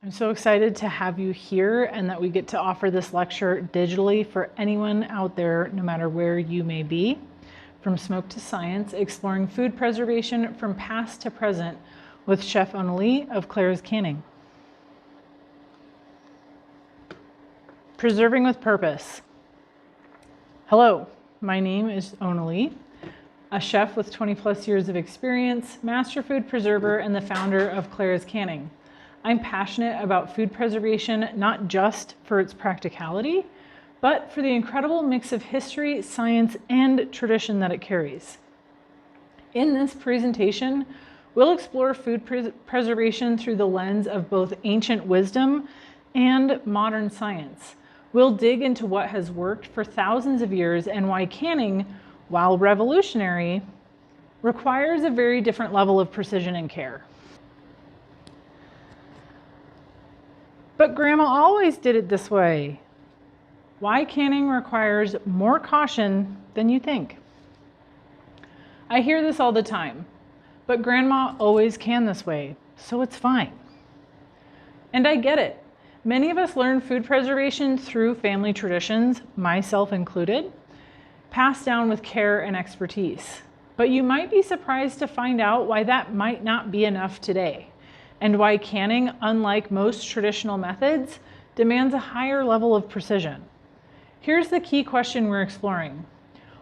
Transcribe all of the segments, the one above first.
I'm so excited to have you here and that we get to offer this lecture digitally for anyone out there, no matter where you may be. From Smoke to Science, exploring food preservation from past to present with Chef Onalee of Claire's Canning. Preserving with Purpose. Hello, my name is Onalee, a chef with 20 plus years of experience, master food preserver, and the founder of Claire's Canning. I'm passionate about food preservation, not just for its practicality, but for the incredible mix of history, science, and tradition that it carries. In this presentation, we'll explore food preservation through the lens of both ancient wisdom and modern science. We'll dig into what has worked for thousands of years and why canning, while revolutionary, requires a very different level of precision and care. But Grandma always did it this way. Why canning requires more caution than you think. I hear this all the time, but Grandma always canned this way, so it's fine. And I get it. Many of us learn food preservation through family traditions, myself included, passed down with care and expertise. But you might be surprised to find out why that might not be enough today, and why canning, unlike most traditional methods, demands a higher level of precision. Here's the key question we're exploring.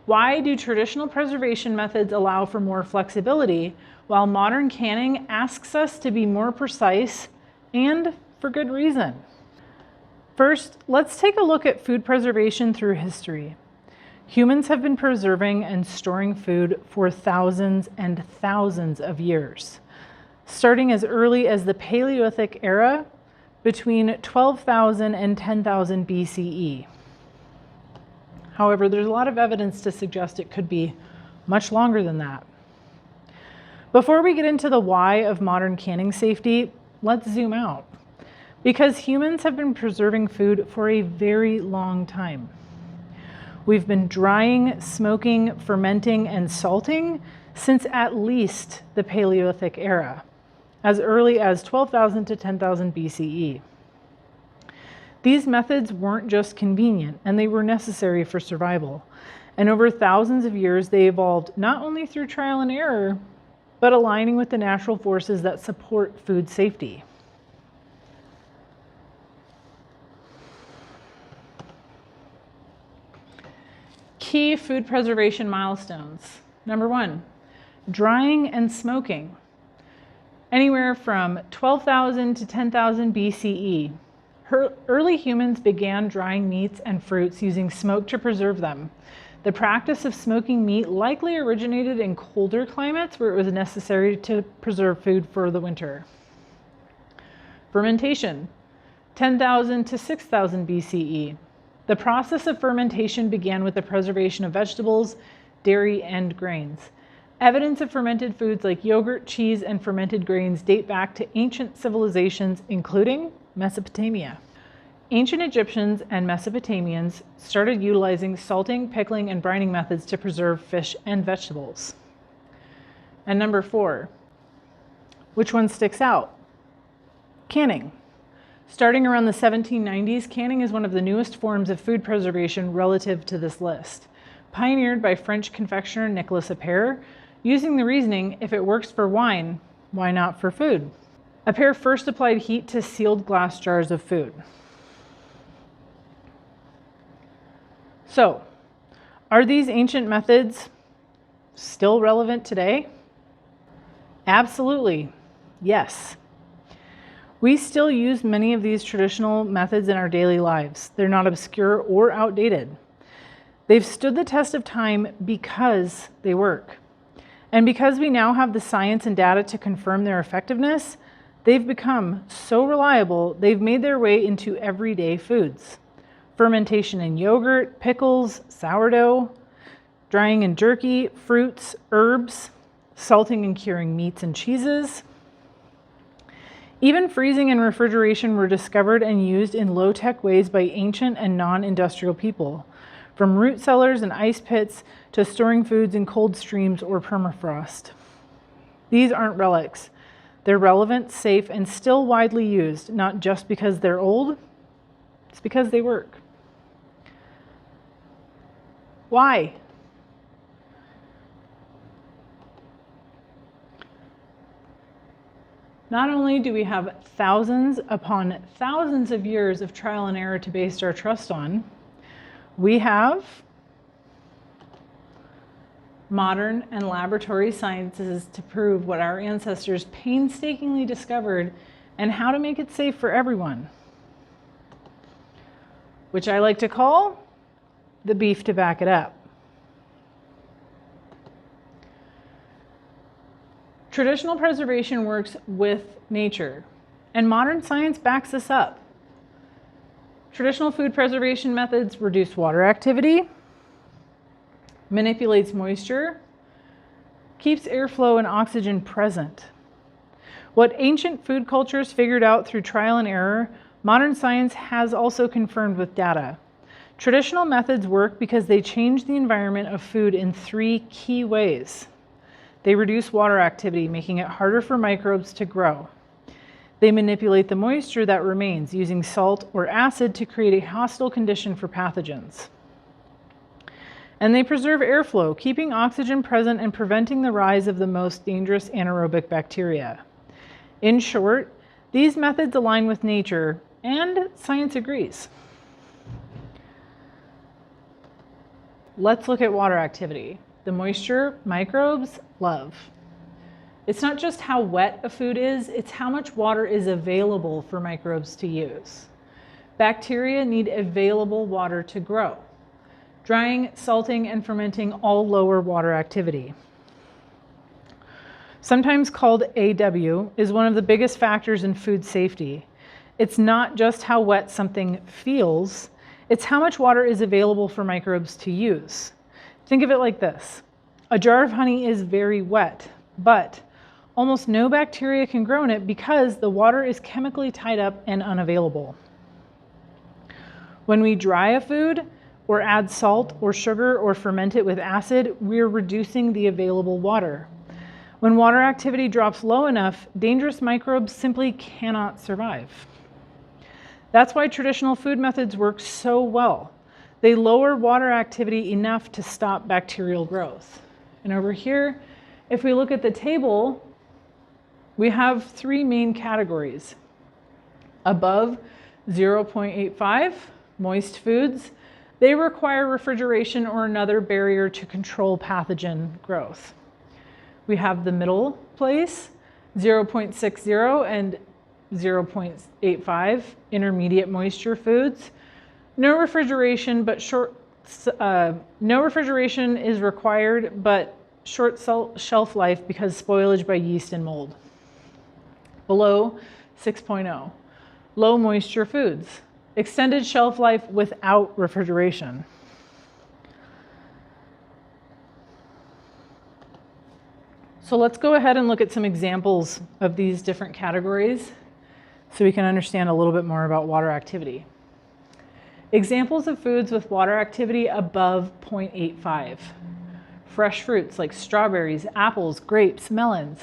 Why do traditional preservation methods allow for more flexibility, while modern canning asks us to be more precise, and for good reason? First, let's take a look at food preservation through history. Humans have been preserving and storing food for thousands and thousands of years, starting as early as the Paleolithic era between 12,000 and 10,000 BCE. However, there's a lot of evidence to suggest it could be much longer than that. Before we get into the why of modern canning safety, let's zoom out. Because humans have been preserving food for a very long time. We've been drying, smoking, fermenting, and salting since at least the Paleolithic era, as early as 12,000 to 10,000 BCE. These methods weren't just convenient, and they were necessary for survival. And over thousands of years, they evolved not only through trial and error, but aligning with the natural forces that support food safety. Key food preservation milestones. Number 1, drying and smoking. Anywhere from 12,000 to 10,000 BCE, early humans began drying meats and fruits using smoke to preserve them. The practice of smoking meat likely originated in colder climates where it was necessary to preserve food for the winter. Fermentation, 10,000 to 6,000 BCE. The process of fermentation began with the preservation of vegetables, dairy, and grains. Evidence of fermented foods like yogurt, cheese, and fermented grains date back to ancient civilizations, including Mesopotamia. Ancient Egyptians and Mesopotamians started utilizing salting, pickling, and brining methods to preserve fish and vegetables. And number 4, which one sticks out? Canning. Starting around the 1790s, canning is one of the newest forms of food preservation relative to this list. Pioneered by French confectioner Nicolas Appert, using the reasoning, if it works for wine, why not for food? Appert first applied heat to sealed glass jars of food. So, are these ancient methods still relevant today? Absolutely, yes. We still use many of these traditional methods in our daily lives. They're not obscure or outdated. They've stood the test of time because they work. And because we now have the science and data to confirm their effectiveness, they've become so reliable, they've made their way into everyday foods. Fermentation in yogurt, pickles, sourdough, drying in jerky, fruits, herbs, salting and curing meats and cheeses. Even freezing and refrigeration were discovered and used in low-tech ways by ancient and non-industrial people, from root cellars and ice pits to storing foods in cold streams or permafrost. These aren't relics. They're relevant, safe, and still widely used, not just because they're old, it's because they work. Why? Not only do we have thousands upon thousands of years of trial and error to base our trust on, we have modern and laboratory sciences to prove what our ancestors painstakingly discovered and how to make it safe for everyone, which I like to call the beef to back it up. Traditional preservation works with nature, and modern science backs this up. Traditional food preservation methods reduce water activity, manipulates moisture, keeps airflow and oxygen present. What ancient food cultures figured out through trial and error, modern science has also confirmed with data. Traditional methods work because they change the environment of food in 3 key ways. They reduce water activity, making it harder for microbes to grow. They manipulate the moisture that remains, using salt or acid to create a hostile condition for pathogens. And they preserve airflow, keeping oxygen present and preventing the rise of the most dangerous anaerobic bacteria. In short, these methods align with nature, and science agrees. Let's look at water activity. The moisture microbes love. It's not just how wet a food is, it's how much water is available for microbes to use. Bacteria need available water to grow. Drying, salting, and fermenting all lower water activity. Sometimes called AW, is one of the biggest factors in food safety. It's not just how wet something feels, it's how much water is available for microbes to use. Think of it like this. A jar of honey is very wet, but almost no bacteria can grow in it because the water is chemically tied up and unavailable. When we dry a food, or add salt or sugar or ferment it with acid, we're reducing the available water. When water activity drops low enough, dangerous microbes simply cannot survive. That's why traditional food methods work so well. They lower water activity enough to stop bacterial growth. And over here, if we look at the table, we have 3 main categories. Above 0.85, moist foods. They require refrigeration or another barrier to control pathogen growth. We have the middle place, 0.60 and 0.85, intermediate moisture foods. No refrigeration, but no refrigeration is required, but short shelf life because spoilage by yeast and mold. Below 6.0, low moisture foods. Extended shelf life without refrigeration. So let's go ahead and look at some examples of these different categories so we can understand a little bit more about water activity. Examples of foods with water activity above 0.85. Fresh fruits like strawberries, apples, grapes, melons.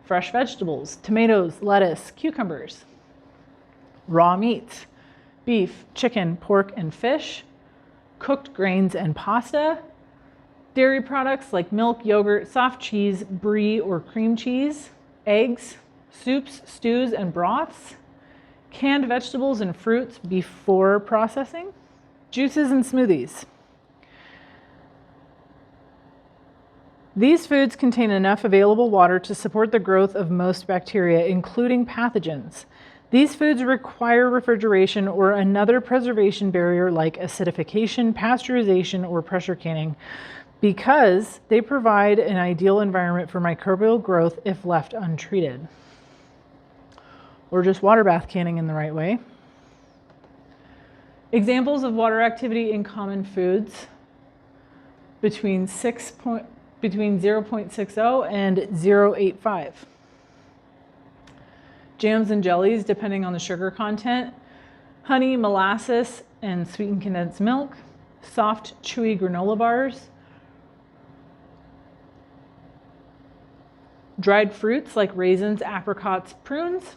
Fresh vegetables, tomatoes, lettuce, cucumbers. Raw meats, beef, chicken, pork, and fish. Cooked grains and pasta. Dairy products like milk, yogurt, soft cheese, brie or cream cheese. Eggs, soups, stews, and broths. Canned vegetables and fruits before processing. Juices and smoothies. These foods contain enough available water to support the growth of most bacteria, including pathogens. These foods require refrigeration or another preservation barrier like acidification, pasteurization, or pressure canning because they provide an ideal environment for microbial growth if left untreated. Or just water bath canning in the right way. Examples of water activity in common foods between 0.60 and 0.85. Jams and jellies, depending on the sugar content. Honey, molasses, and sweetened condensed milk. Soft, chewy granola bars. Dried fruits like raisins, apricots, prunes,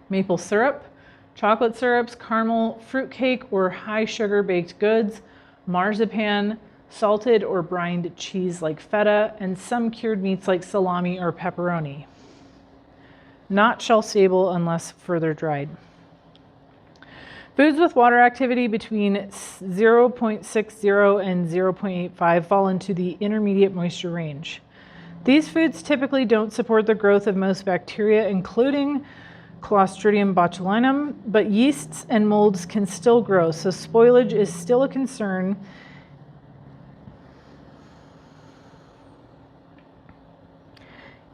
maple syrup, chocolate syrups, caramel, fruitcake, or high sugar baked goods, marzipan, salted or brined cheese like feta, and some cured meats like salami or pepperoni. Not shelf stable unless further dried. Foods with water activity between 0.60 and 0.85 fall into the intermediate moisture range. These foods typically don't support the growth of most bacteria, including Clostridium botulinum, but yeasts and molds can still grow, so spoilage is still a concern.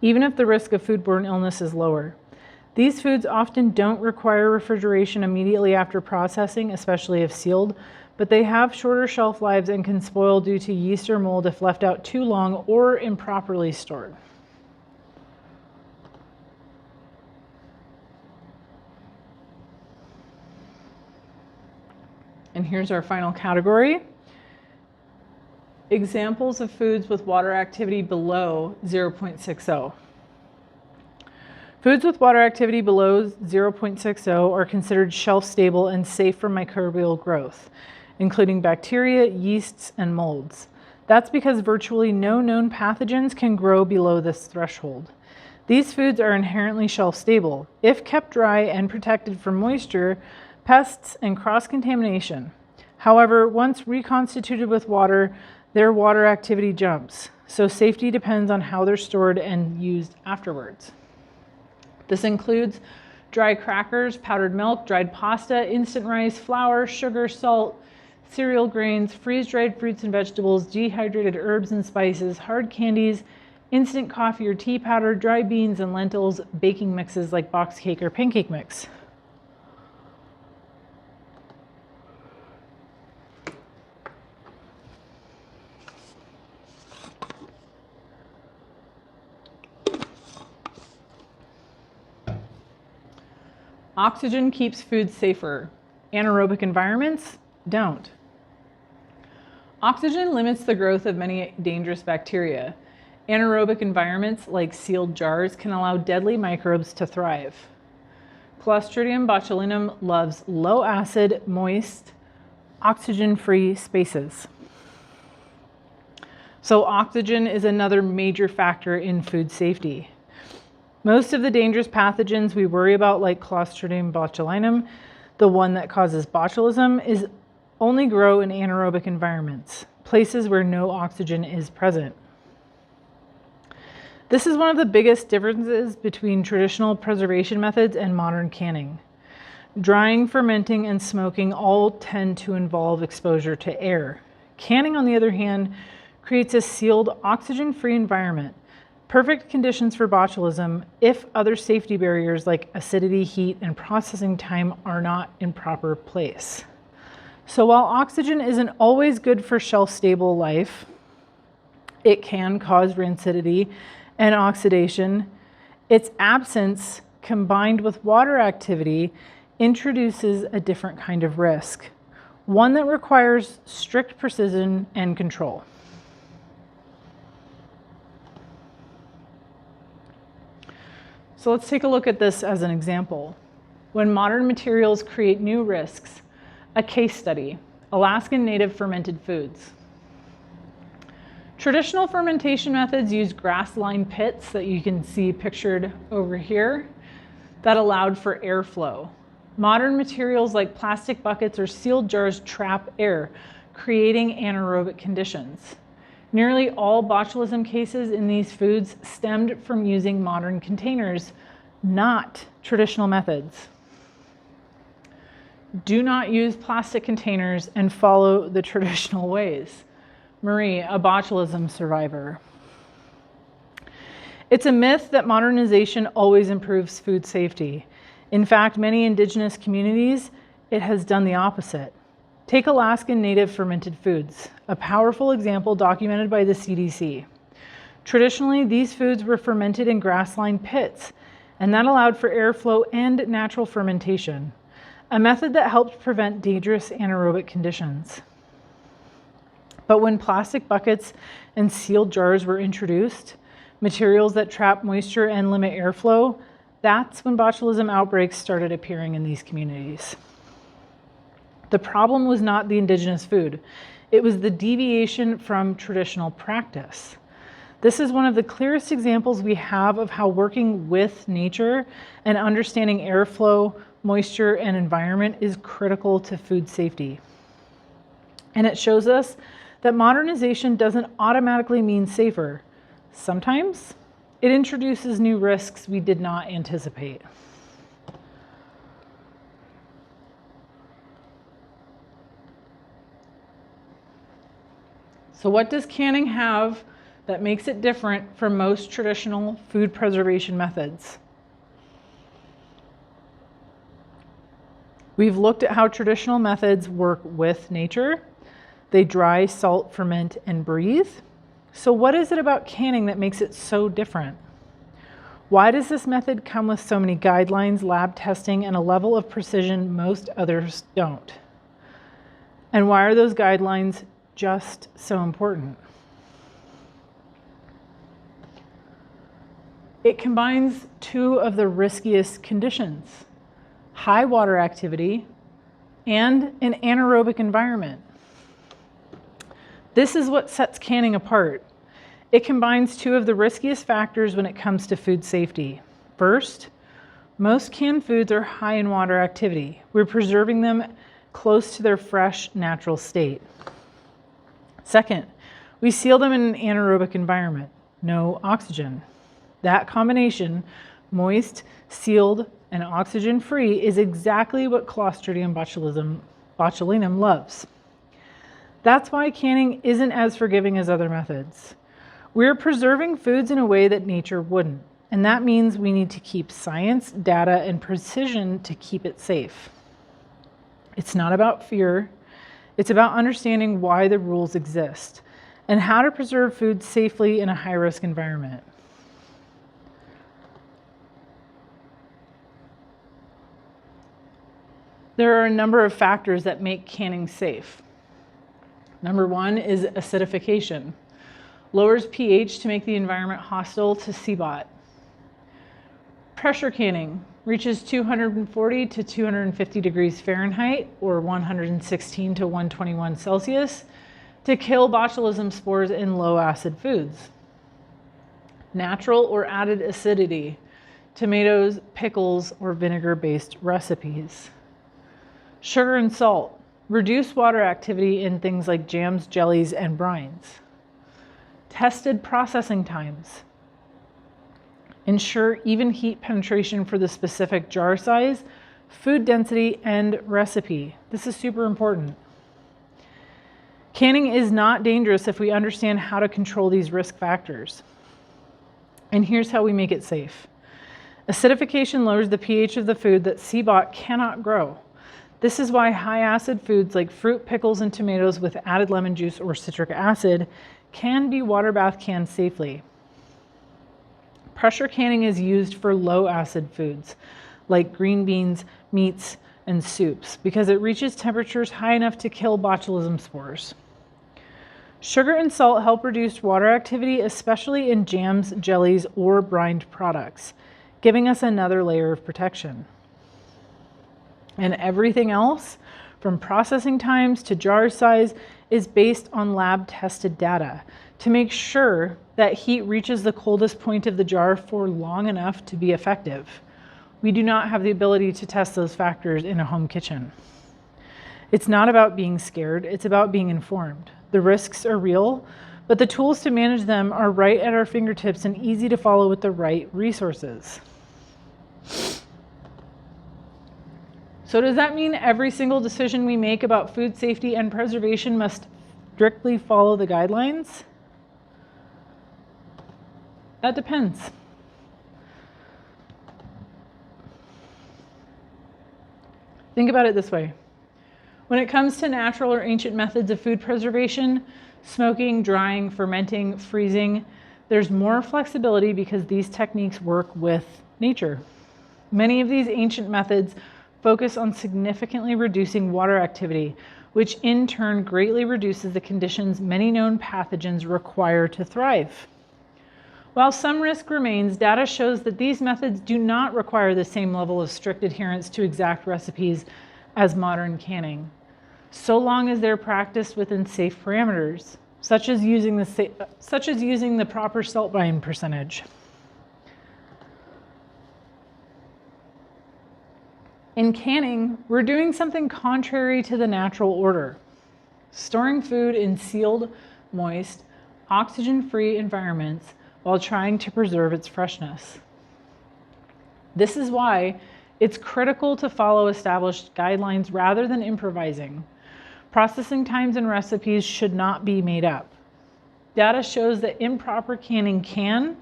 Even if the risk of foodborne illness is lower. These foods often don't require refrigeration immediately after processing, especially if sealed, but they have shorter shelf lives and can spoil due to yeast or mold if left out too long or improperly stored. And here's our final category. Examples of foods with water activity below 0.60. Foods with water activity below 0.60 are considered shelf-stable and safe for microbial growth, including bacteria, yeasts, and molds. That's because virtually no known pathogens can grow below this threshold. These foods are inherently shelf-stable if kept dry and protected from moisture, pests, and cross-contamination. However, once reconstituted with water, their water activity jumps, so safety depends on how they're stored and used afterwards. This includes dry crackers, powdered milk, dried pasta, instant rice, flour, sugar, salt, cereal grains, freeze-dried fruits and vegetables, dehydrated herbs and spices, hard candies, instant coffee or tea powder, dry beans and lentils, baking mixes like box cake or pancake mix. Oxygen keeps food safer. Anaerobic environments don't. Oxygen limits the growth of many dangerous bacteria. Anaerobic environments like sealed jars can allow deadly microbes to thrive. Clostridium botulinum loves low acid, moist, oxygen-free spaces. So oxygen is another major factor in food safety. Most of the dangerous pathogens we worry about, like Clostridium botulinum, the one that causes botulism, only grow in anaerobic environments, places where no oxygen is present. This is one of the biggest differences between traditional preservation methods and modern canning. Drying, fermenting, and smoking all tend to involve exposure to air. Canning, on the other hand, creates a sealed, oxygen-free environment. Perfect conditions for botulism if other safety barriers like acidity, heat, and processing time are not in proper place. So while oxygen isn't always good for shelf-stable life, it can cause rancidity and oxidation. Its absence, combined with water activity, introduces a different kind of risk, one that requires strict precision and control. So let's take a look at this as an example. When modern materials create new risks, a case study, Alaskan native fermented foods. Traditional fermentation methods use grass-lined pits that you can see pictured over here that allowed for airflow. Modern materials like plastic buckets or sealed jars trap air, creating anaerobic conditions. Nearly all botulism cases in these foods stemmed from using modern containers, not traditional methods. Do not use plastic containers and follow the traditional ways. Marie, a botulism survivor. It's a myth that modernization always improves food safety. In fact, many indigenous communities, it has done the opposite. Take Alaskan native fermented foods, a powerful example documented by the CDC. Traditionally, these foods were fermented in grass-lined pits, and that allowed for airflow and natural fermentation, a method that helped prevent dangerous anaerobic conditions. But when plastic buckets and sealed jars were introduced, materials that trap moisture and limit airflow, that's when botulism outbreaks started appearing in these communities. The problem was not the indigenous food. It was the deviation from traditional practice. This is one of the clearest examples we have of how working with nature and understanding airflow, moisture, and environment is critical to food safety. And it shows us that modernization doesn't automatically mean safer. Sometimes it introduces new risks we did not anticipate. So what does canning have that makes it different from most traditional food preservation methods? We've looked at how traditional methods work with nature. They dry, salt, ferment, and breathe. So what is it about canning that makes it so different? Why does this method come with so many guidelines, lab testing, and a level of precision most others don't? And why are those guidelines just so important? It combines two of the riskiest conditions: high water activity and an anaerobic environment. This is what sets canning apart. It combines two of the riskiest factors when it comes to food safety. First, most canned foods are high in water activity. We're preserving them close to their fresh, natural state. Second, we seal them in an anaerobic environment, no oxygen. That combination, moist, sealed, and oxygen-free, is exactly what Clostridium botulinum loves. That's why canning isn't as forgiving as other methods. We're preserving foods in a way that nature wouldn't, and that means we need to keep science, data, and precision to keep it safe. It's not about fear. It's about understanding why the rules exist and how to preserve food safely in a high-risk environment. There are a number of factors that make canning safe. Number one is acidification. Lowers pH to make the environment hostile to CBOT. Pressure canning reaches 240 to 250 degrees Fahrenheit or 116 to 121 Celsius to kill botulism spores in low acid foods. Natural or added acidity, tomatoes, pickles, or vinegar-based recipes. Sugar and salt, reduce water activity in things like jams, jellies, and brines. Tested processing times. Ensure even heat penetration for the specific jar size, food density, and recipe. This is super important. Canning is not dangerous if we understand how to control these risk factors. And here's how we make it safe. Acidification lowers the pH of the food that CBOT cannot grow. This is why high acid foods like fruit, pickles, and tomatoes with added lemon juice or citric acid can be water bath canned safely. Pressure canning is used for low acid foods like green beans, meats, and soups because it reaches temperatures high enough to kill botulism spores. Sugar and salt help reduce water activity, especially in jams, jellies, or brined products, giving us another layer of protection. And everything else, from processing times to jar size, is based on lab-tested data to make sure that heat reaches the coldest point of the jar for long enough to be effective. We do not have the ability to test those factors in a home kitchen. It's not about being scared, it's about being informed. The risks are real, but the tools to manage them are right at our fingertips and easy to follow with the right resources. So does that mean every single decision we make about food safety and preservation must strictly follow the guidelines? That depends. Think about it this way. When it comes to natural or ancient methods of food preservation, smoking, drying, fermenting, freezing, there's more flexibility because these techniques work with nature. Many of these ancient methods focus on significantly reducing water activity, which in turn greatly reduces the conditions many known pathogens require to thrive. While some risk remains, data shows that these methods do not require the same level of strict adherence to exact recipes as modern canning, so long as they're practiced within safe parameters, such as using the proper salt bind percentage. In canning, we're doing something contrary to the natural order, storing food in sealed, moist, oxygen-free environments while trying to preserve its freshness. This is why it's critical to follow established guidelines rather than improvising. Processing times and recipes should not be made up. Data shows that improper canning can,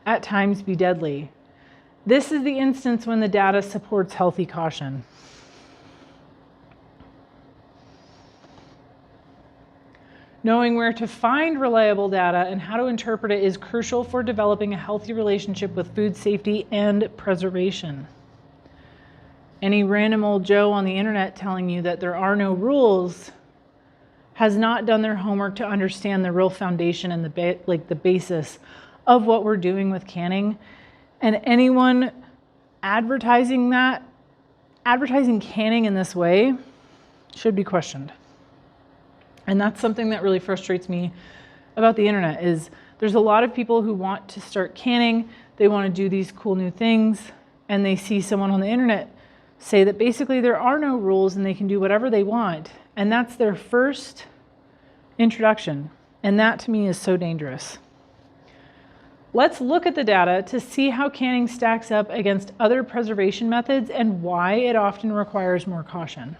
at times, be deadly. This is the instance when the data supports healthy caution. Knowing where to find reliable data and how to interpret it is crucial for developing a healthy relationship with food safety and preservation. Any random old Joe on the internet telling you that there are no rules has not done their homework to understand the real foundation and the basis of what we're doing with canning. And anyone advertising canning in this way should be questioned. And that's something that really frustrates me about the internet is there's a lot of people who want to start canning, they want to do these cool new things, and they see someone on the internet say that basically there are no rules and they can do whatever they want. And that's their first introduction. And that to me is so dangerous. Let's look at the data to see how canning stacks up against other preservation methods and why it often requires more caution.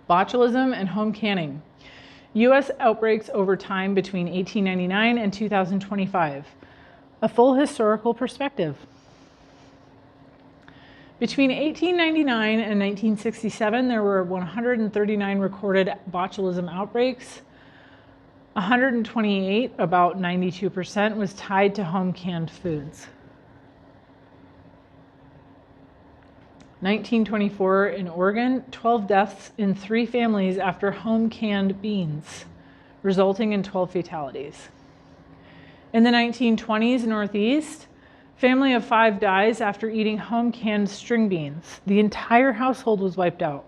Botulism and home canning. U.S. outbreaks over time between 1899 and 2025. A full historical perspective. Between 1899 and 1967, there were 139 recorded botulism outbreaks. 128, about 92%, was tied to home canned foods. 1924 in Oregon, 12 deaths in 3 families after home canned beans, resulting in 12 fatalities. In the 1920s Northeast, family of 5 dies after eating home canned string beans. The entire household was wiped out.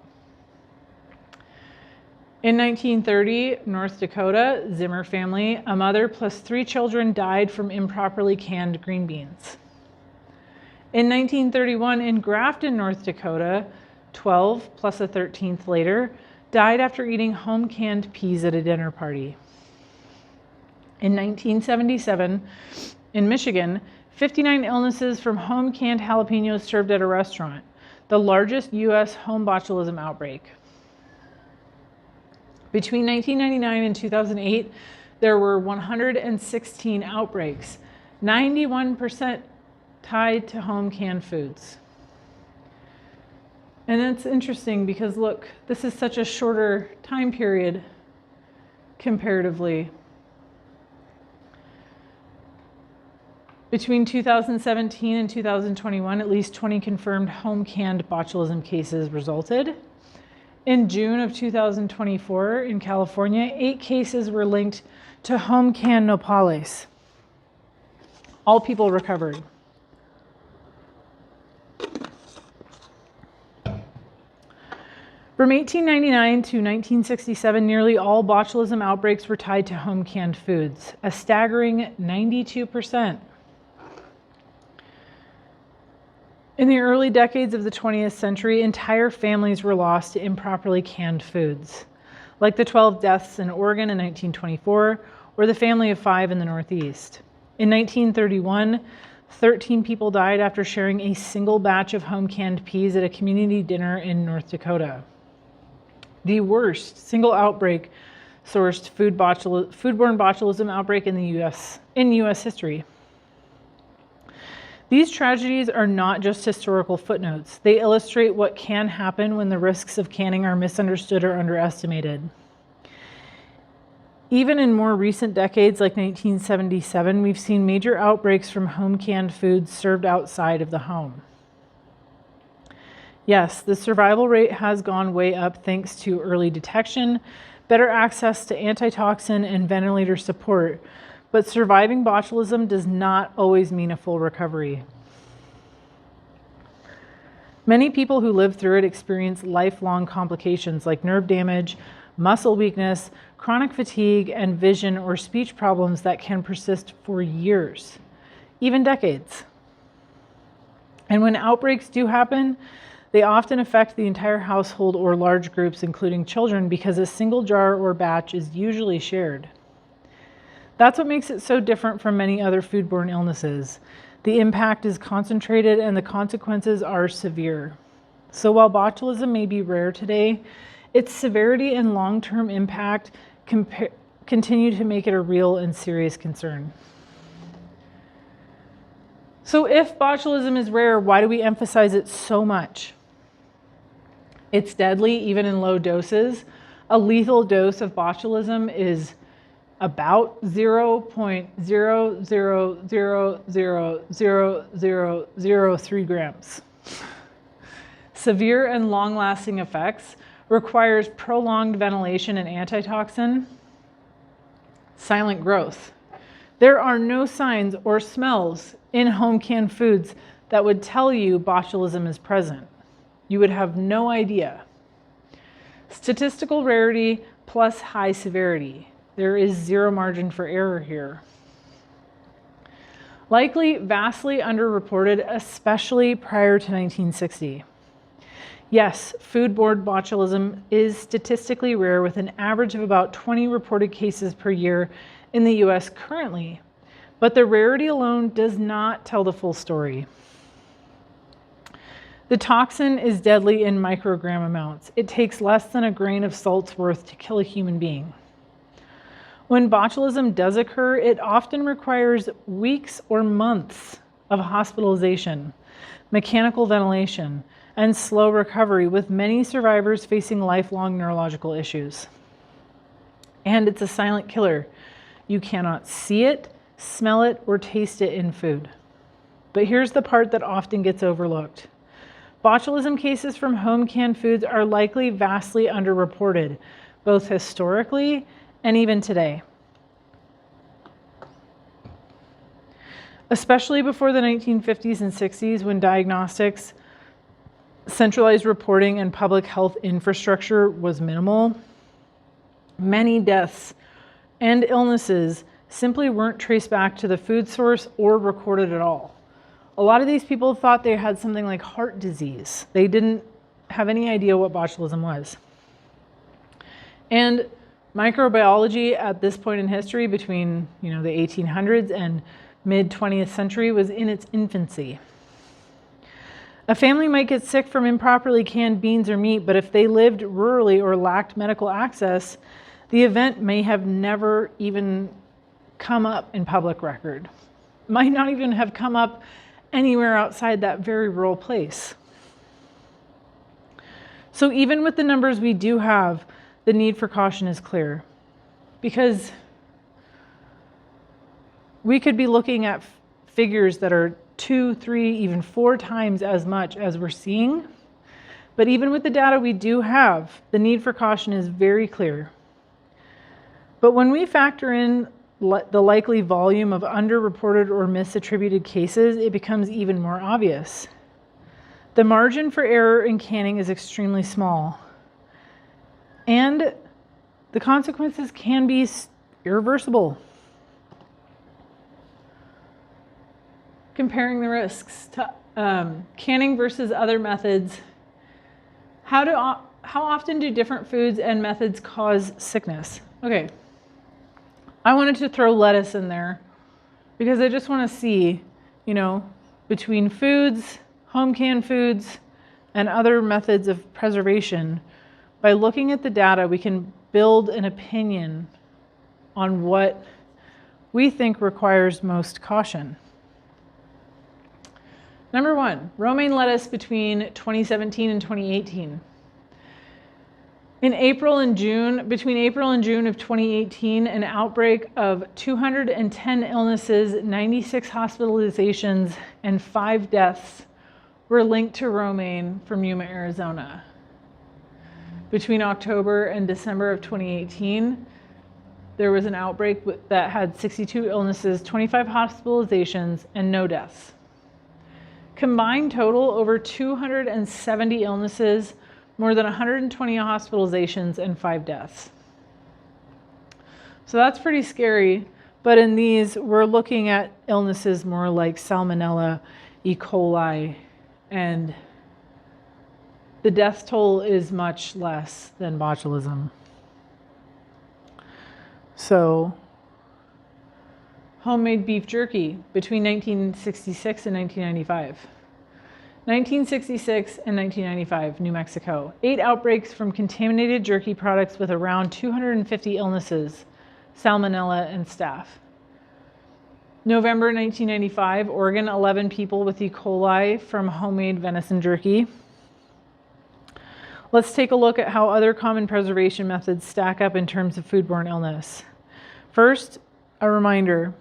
In 1930, North Dakota, Zimmer family, a mother plus 3 children died from improperly canned green beans. In 1931, in Grafton, North Dakota, 12 plus a 13th later, died after eating home canned peas at a dinner party. In 1977, in Michigan, 59 illnesses from home canned jalapenos served at a restaurant, the largest U.S. home botulism outbreak. Between 1999 and 2008, there were 116 outbreaks, 91% tied to home canned foods. And it's interesting because look, this is such a shorter time period comparatively. Between 2017 and 2021, at least 20 confirmed home canned botulism cases resulted. In June of 2024 in California, 8 cases were linked to home canned nopales. All people recovered. From 1899 to 1967, nearly all botulism outbreaks were tied to home canned foods, a staggering 92%. In the early decades of the 20th century, entire families were lost to improperly canned foods, like the 12 deaths in Oregon in 1924, or the family of 5 in the Northeast. In 1931, 13 people died after sharing a single batch of home canned peas at a community dinner in North Dakota. The worst single outbreak sourced foodborne botulism outbreak in U.S. history. These tragedies are not just historical footnotes. They illustrate what can happen when the risks of canning are misunderstood or underestimated. Even in more recent decades, like 1977, we've seen major outbreaks from home canned foods served outside of the home. Yes, the survival rate has gone way up thanks to early detection, better access to antitoxin, and ventilator support, but surviving botulism does not always mean a full recovery. Many people who live through it experience lifelong complications like nerve damage, muscle weakness, chronic fatigue, and vision or speech problems that can persist for years, even decades. And when outbreaks do happen, they often affect the entire household or large groups, including children, because a single jar or batch is usually shared. That's what makes it so different from many other foodborne illnesses. The impact is concentrated and the consequences are severe. So while botulism may be rare today, its severity and long-term impact continue to make it a real and serious concern. So if botulism is rare, why do we emphasize it so much? It's deadly even in low doses. A lethal dose of botulism is about 0.000000003 grams. Severe and long-lasting effects requires prolonged ventilation and antitoxin. Silent growth. There are no signs or smells in home canned foods that would tell you botulism is present. You would have no idea. Statistical rarity plus high severity. There is zero margin for error here. Likely vastly underreported, especially prior to 1960. Yes, foodborne botulism is statistically rare with an average of about 20 reported cases per year in the US currently, but the rarity alone does not tell the full story. The toxin is deadly in microgram amounts. It takes less than a grain of salt's worth to kill a human being. When botulism does occur, it often requires weeks or months of hospitalization, mechanical ventilation, and slow recovery, with many survivors facing lifelong neurological issues. And it's a silent killer. You cannot see it, smell it, or taste it in food. But here's the part that often gets overlooked. Botulism cases from home canned foods are likely vastly underreported, both historically and even today. Especially before the 1950s and 60s, when diagnostics, centralized reporting, and public health infrastructure was minimal, many deaths and illnesses simply weren't traced back to the food source or recorded at all. A lot of these people thought they had something like heart disease. They didn't have any idea what botulism was. And microbiology at this point in history, between the 1800s and mid-20th century, was in its infancy. A family might get sick from improperly canned beans or meat, but if they lived rurally or lacked medical access, the event may have never even come up in public record. Might not even have come up anywhere outside that very rural place. So even with the numbers we do have, the need for caution is clear, because we could be looking at figures that are 2, 3, even 4 times as much as we're seeing. But even with the data we do have, the need for caution is very clear. But when we factor in the likely volume of underreported or misattributed cases, it becomes even more obvious. The margin for error in canning is extremely small, and the consequences can be irreversible. Comparing the risks to canning versus other methods, how often do different foods and methods cause sickness? Okay. I wanted to throw lettuce in there because I just want to see, between foods, home canned foods, and other methods of preservation, by looking at the data, we can build an opinion on what we think requires most caution. Number 1, romaine lettuce between 2017 and 2018. Between April and June of 2018, an outbreak of 210 illnesses, 96 hospitalizations, and 5 deaths were linked to romaine from Yuma, Arizona. Between October and December of 2018, there was an outbreak that had 62 illnesses, 25 hospitalizations, and no deaths. Combined total, over 270 illnesses, more than 120 hospitalizations, and 5 deaths. So that's pretty scary, but in these, we're looking at illnesses more like Salmonella, E. coli, and the death toll is much less than botulism. So, homemade beef jerky between 1966 and 1995. 1966 and 1995, New Mexico. 8 outbreaks from contaminated jerky products with around 250 illnesses, Salmonella and staph. November 1995, Oregon, 11 people with E. coli from homemade venison jerky. Let's take a look at how other common preservation methods stack up in terms of foodborne illness. First, a reminder,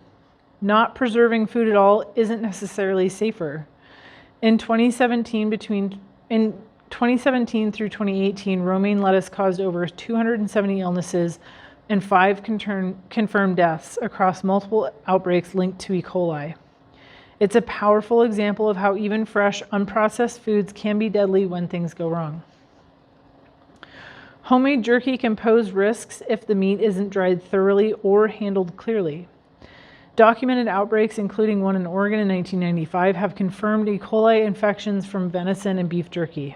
not preserving food at all isn't necessarily safer. In 2017 through 2018, romaine lettuce caused over 270 illnesses and 5 confirmed deaths across multiple outbreaks linked to E. coli. It's a powerful example of how even fresh, unprocessed foods can be deadly when things go wrong. Homemade jerky can pose risks if the meat isn't dried thoroughly or handled clearly. Documented outbreaks, including one in Oregon in 1995, have confirmed E. coli infections from venison and beef jerky.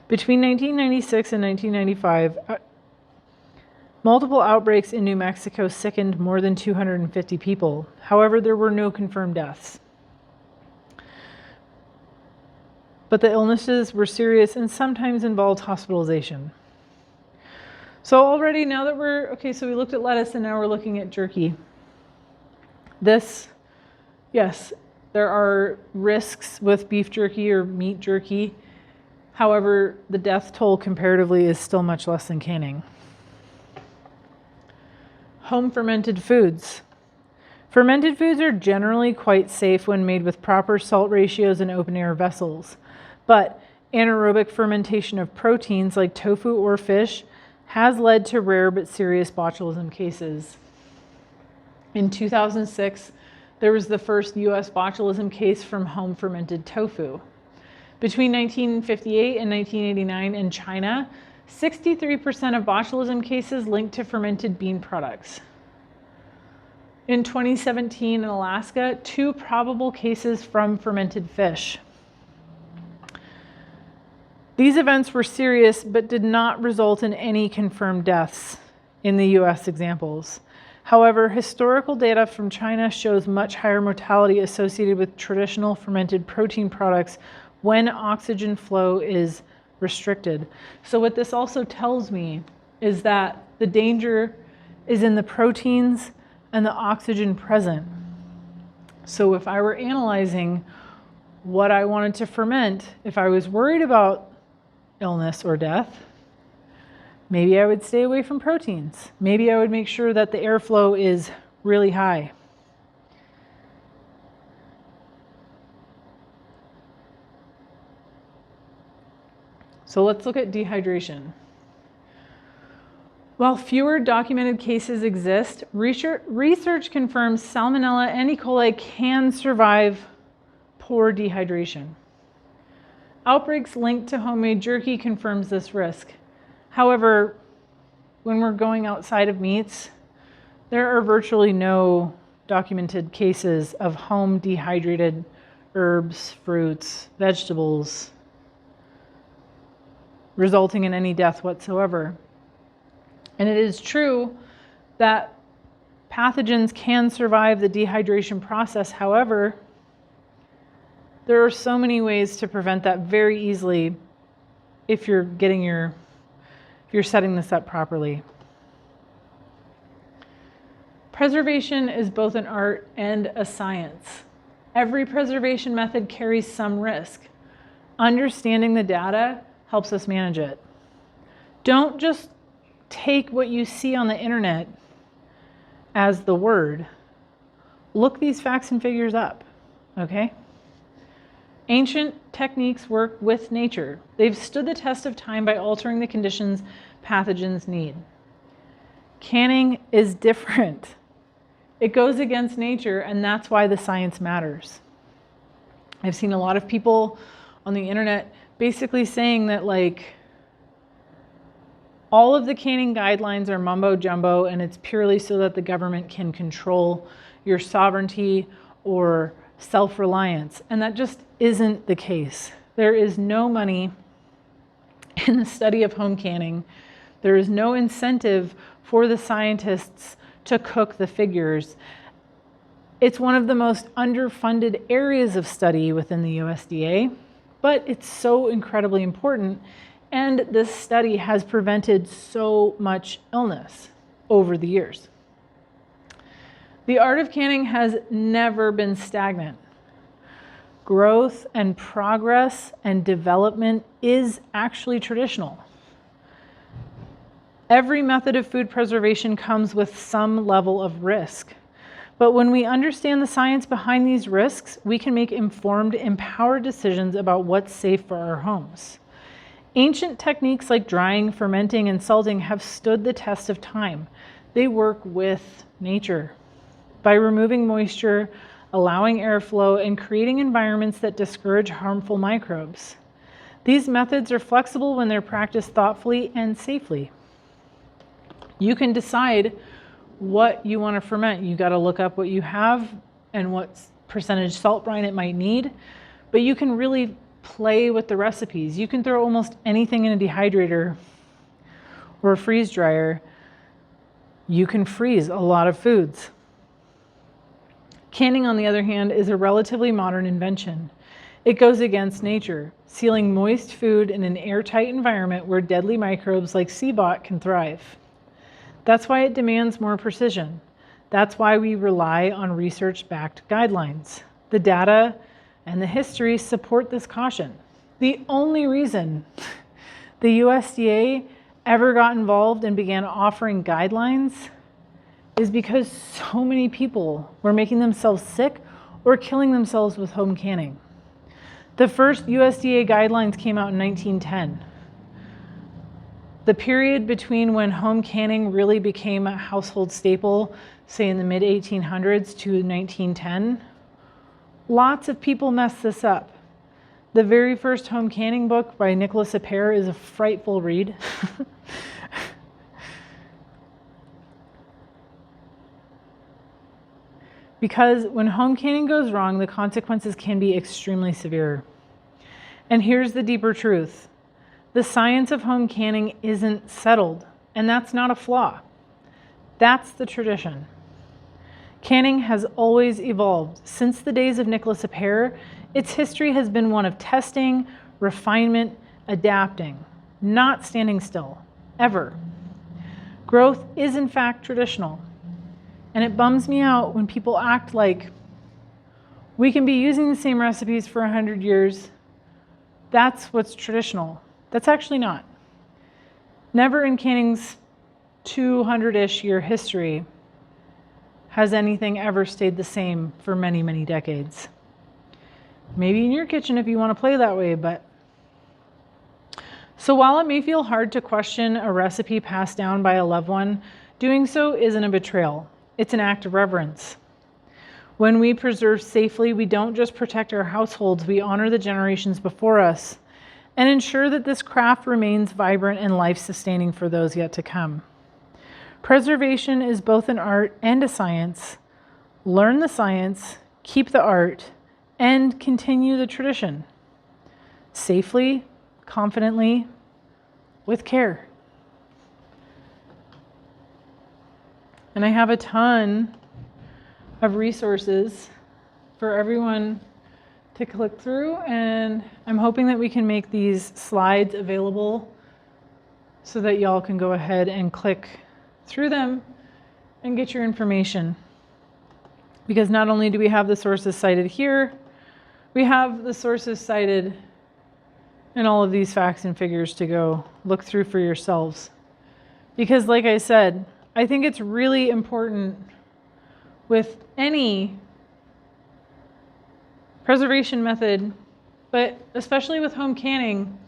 Between 1996 and 1995, multiple outbreaks in New Mexico sickened more than 250 people. However, there were no confirmed deaths. But the illnesses were serious and sometimes involved hospitalization. So already, now that so we looked at lettuce and now we're looking at jerky. Yes, there are risks with beef jerky or meat jerky. However, the death toll comparatively is still much less than canning. Home fermented foods. Fermented foods are generally quite safe when made with proper salt ratios and open air vessels. But anaerobic fermentation of proteins like tofu or fish has led to rare but serious botulism cases. In 2006, there was the first U.S. botulism case from home fermented tofu. Between 1958 and 1989 in China, 63% of botulism cases linked to fermented bean products. In 2017 in Alaska, 2 probable cases from fermented fish. These events were serious but did not result in any confirmed deaths in the U.S. examples. However, historical data from China shows much higher mortality associated with traditional fermented protein products when oxygen flow is restricted. So what this also tells me is that the danger is in the proteins and the oxygen present. So if I were analyzing what I wanted to ferment, if I was worried about illness or death, maybe I would stay away from proteins. Maybe I would make sure that the airflow is really high. So let's look at dehydration. While fewer documented cases exist, research confirms Salmonella and E. coli can survive poor dehydration. Outbreaks linked to homemade jerky confirms this risk. However, when we're going outside of meats, there are virtually no documented cases of home dehydrated herbs, fruits, vegetables, resulting in any death whatsoever. And it is true that pathogens can survive the dehydration process. However, there are so many ways to prevent that very easily if you're setting this up properly. Preservation is both an art and a science. Every preservation method carries some risk. Understanding the data helps us manage it. Don't just take what you see on the internet as the word. Look these facts and figures up, okay? Ancient techniques work with nature. They've stood the test of time by altering the conditions pathogens need. Canning is different. It goes against nature, and that's why the science matters. I've seen a lot of people on the internet basically saying that like all of the canning guidelines are mumbo jumbo and it's purely so that the government can control your sovereignty or self-reliance. And that just isn't the case. There is no money in the study of home canning. There is no incentive for the scientists to cook the figures. It's one of the most underfunded areas of study within the USDA, but it's so incredibly important. And this study has prevented so much illness over the years. The art of canning has never been stagnant. Growth and progress and development is actually traditional. Every method of food preservation comes with some level of risk. But when we understand the science behind these risks, we can make informed, empowered decisions about what's safe for our homes. Ancient techniques like drying, fermenting, and salting have stood the test of time. They work with nature. By removing moisture, allowing airflow, and creating environments that discourage harmful microbes. These methods are flexible when they're practiced thoughtfully and safely. You can decide what you want to ferment. You got to look up what you have and what percentage salt brine it might need, but you can really play with the recipes. You can throw almost anything in a dehydrator or a freeze dryer. You can freeze a lot of foods. Canning, on the other hand, is a relatively modern invention. It goes against nature, sealing moist food in an airtight environment where deadly microbes like CBOT can thrive. That's why it demands more precision. That's why we rely on research-backed guidelines. The data and the history support this caution. The only reason the USDA ever got involved and began offering guidelines is because so many people were making themselves sick or killing themselves with home canning. The first USDA guidelines came out in 1910. The period between when home canning really became a household staple, say in the mid-1800s to 1910, lots of people messed this up. The very first home canning book by Nicholas Appert is a frightful read. Because when home canning goes wrong, the consequences can be extremely severe. And here's the deeper truth. The science of home canning isn't settled, and that's not a flaw. That's the tradition. Canning has always evolved. Since the days of Nicholas Appert, its history has been one of testing, refinement, adapting, not standing still, ever. Growth is in fact traditional, and it bums me out when people act like we can be using the same recipes for 100 years. That's what's traditional. That's actually not. Never in canning's 200-ish year history has anything ever stayed the same for many, many decades. Maybe in your kitchen if you want to play that way, but... So while it may feel hard to question a recipe passed down by a loved one, doing so isn't a betrayal. It's an act of reverence. When we preserve safely, we don't just protect our households, we honor the generations before us and ensure that this craft remains vibrant and life-sustaining for those yet to come. Preservation is both an art and a science. Learn the science, keep the art, and continue the tradition. Safely, confidently, with care. And I have a ton of resources for everyone to click through, and I'm hoping that we can make these slides available so that y'all can go ahead and click through them and get your information. Because not only do we have the sources cited here, we have the sources cited in all of these facts and figures to go look through for yourselves. Because like I said, I think it's really important with any preservation method but especially with home canning,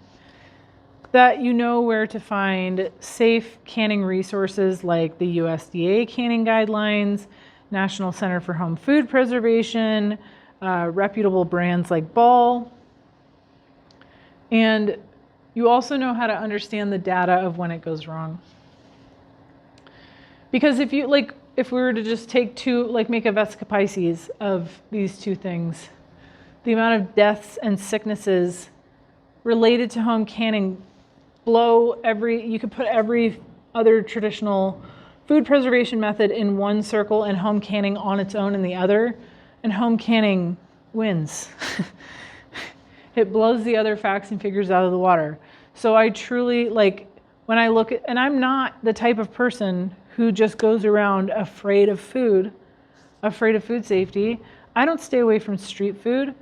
that you know where to find safe canning resources like the USDA canning guidelines, National Center for Home Food Preservation, reputable brands like Ball. And you also know how to understand the data of when it goes wrong. Because if you, like, if we were to just take two, like make a Vesica Pisces of these two things, the amount of deaths and sicknesses related to home canning you could put every other traditional food preservation method in one circle and home canning on its own in the other, and home canning wins. It blows the other facts and figures out of the water. So I truly, like, when I look at, and I'm not the type of person who just goes around afraid of food safety. I don't stay away from street food.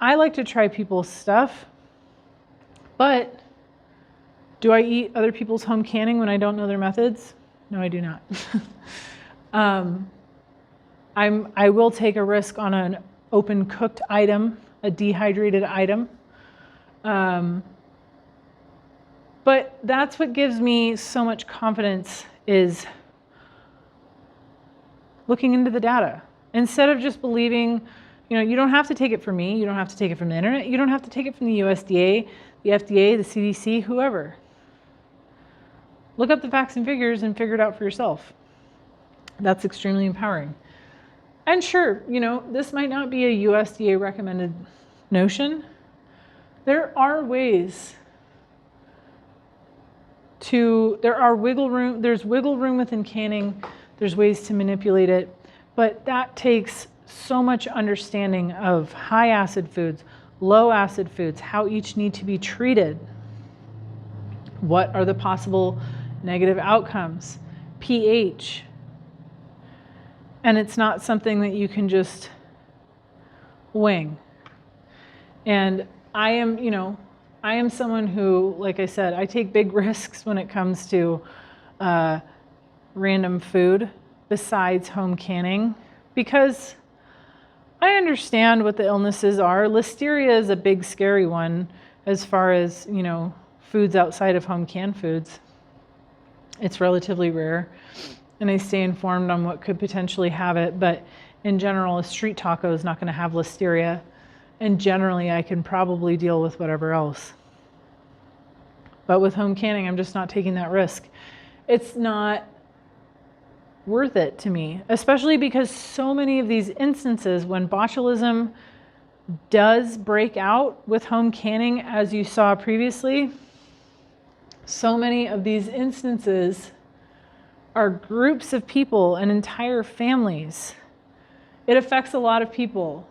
I like to try people's stuff, but do I eat other people's home canning when I don't know their methods? No, I do not. I will take a risk on an open cooked item, a dehydrated item. But that's what gives me so much confidence, is looking into the data. Instead of just believing, you don't have to take it from me, you don't have to take it from the internet, you don't have to take it from the USDA, the FDA, the CDC, whoever. Look up the facts and figures and figure it out for yourself. That's extremely empowering. And sure, this might not be a USDA recommended notion. There are ways there's wiggle room within canning, there's ways to manipulate it, but that takes so much understanding of high acid foods, low acid foods, how each need to be treated. What are the possible negative outcomes? pH. And it's not something that you can just wing. And I am someone who, like I said, I take big risks when it comes to random food besides home canning, because I understand what the illnesses are. Listeria is a big, scary one as far as, foods outside of home canned foods. It's relatively rare, and I stay informed on what could potentially have it, but in general, a street taco is not going to have listeria, and generally I can probably deal with whatever else. But with home canning, I'm just not taking that risk. It's not worth it to me, especially because so many of these instances when botulism does break out with home canning, as you saw previously, so many of these instances are groups of people and entire families. It affects a lot of people.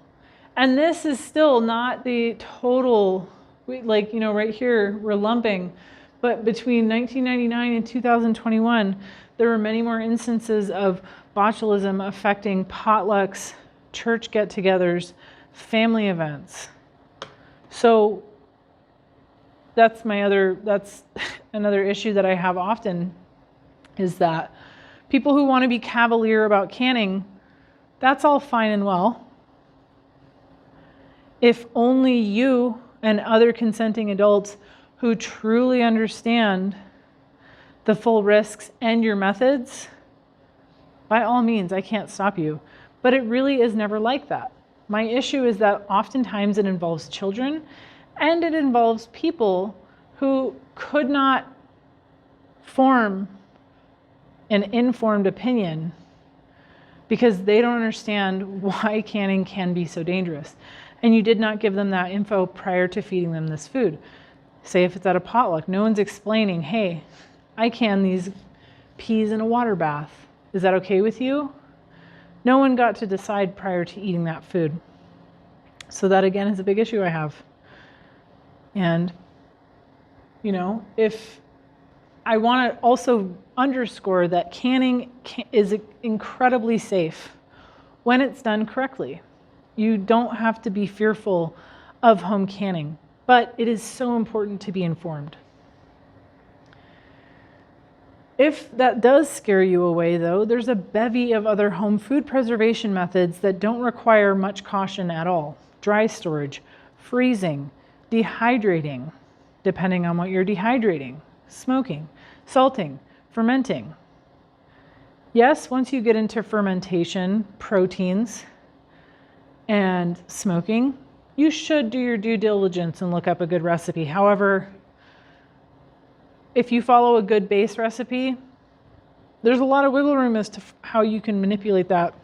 And this is still not the total, right here, we're lumping, but between 1999 and 2021, there were many more instances of botulism affecting potlucks, church get-togethers, family events. So that's another issue that I have often, is that people who want to be cavalier about canning, that's all fine and well. If only you and other consenting adults who truly understand the full risks and your methods, by all means, I can't stop you. But it really is never like that. My issue is that oftentimes it involves children, and it involves people who could not form an informed opinion because they don't understand why canning can be so dangerous. And you did not give them that info prior to feeding them this food. Say if it's at a potluck, no one's explaining, hey, I can these peas in a water bath. Is that okay with you? No one got to decide prior to eating that food. So that again is a big issue I have. And, if I want to also underscore that canning is incredibly safe when it's done correctly. You don't have to be fearful of home canning, but it is so important to be informed. If that does scare you away, though, there's a bevy of other home food preservation methods that don't require much caution at all. Dry storage, freezing, dehydrating, depending on what you're dehydrating, smoking, salting, fermenting. Yes, once you get into fermentation, proteins, and smoking, you should do your due diligence and look up a good recipe. However, if you follow a good base recipe, there's a lot of wiggle room as to how you can manipulate that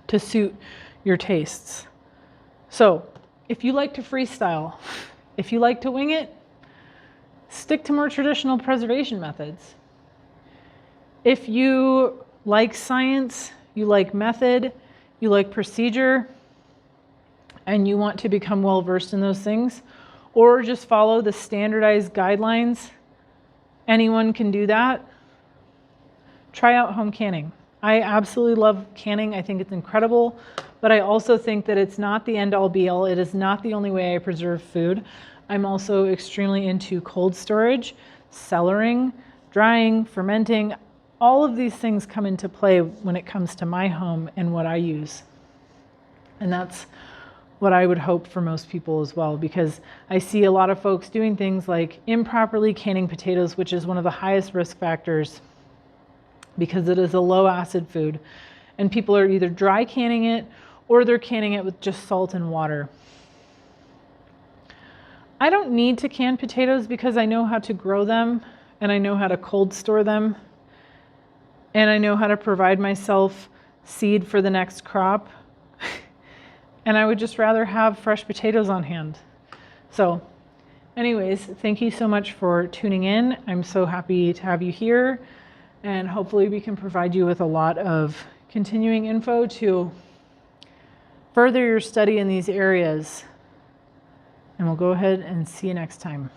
to suit your tastes. So if you like to freestyle, if you like to wing it, stick to more traditional preservation methods. If you like science, you like method, you like procedure, and you want to become well versed in those things, or just follow the standardized guidelines, anyone can do that. Try out home canning. I absolutely love canning. I think it's incredible, but I also think that it's not the end all be all. It is not the only way I preserve food. I'm also extremely into cold storage, cellaring, drying, fermenting. All of these things come into play when it comes to my home and what I use. And that's what I would hope for most people as well, because I see a lot of folks doing things like improperly canning potatoes, which is one of the highest risk factors because it is a low acid food. And people are either dry canning it or they're canning it with just salt and water. I don't need to can potatoes because I know how to grow them and I know how to cold store them and I know how to provide myself seed for the next crop. And I would just rather have fresh potatoes on hand. So anyways, thank you so much for tuning in. I'm so happy to have you here. And hopefully we can provide you with a lot of continuing info to further your study in these areas. And we'll go ahead and see you next time.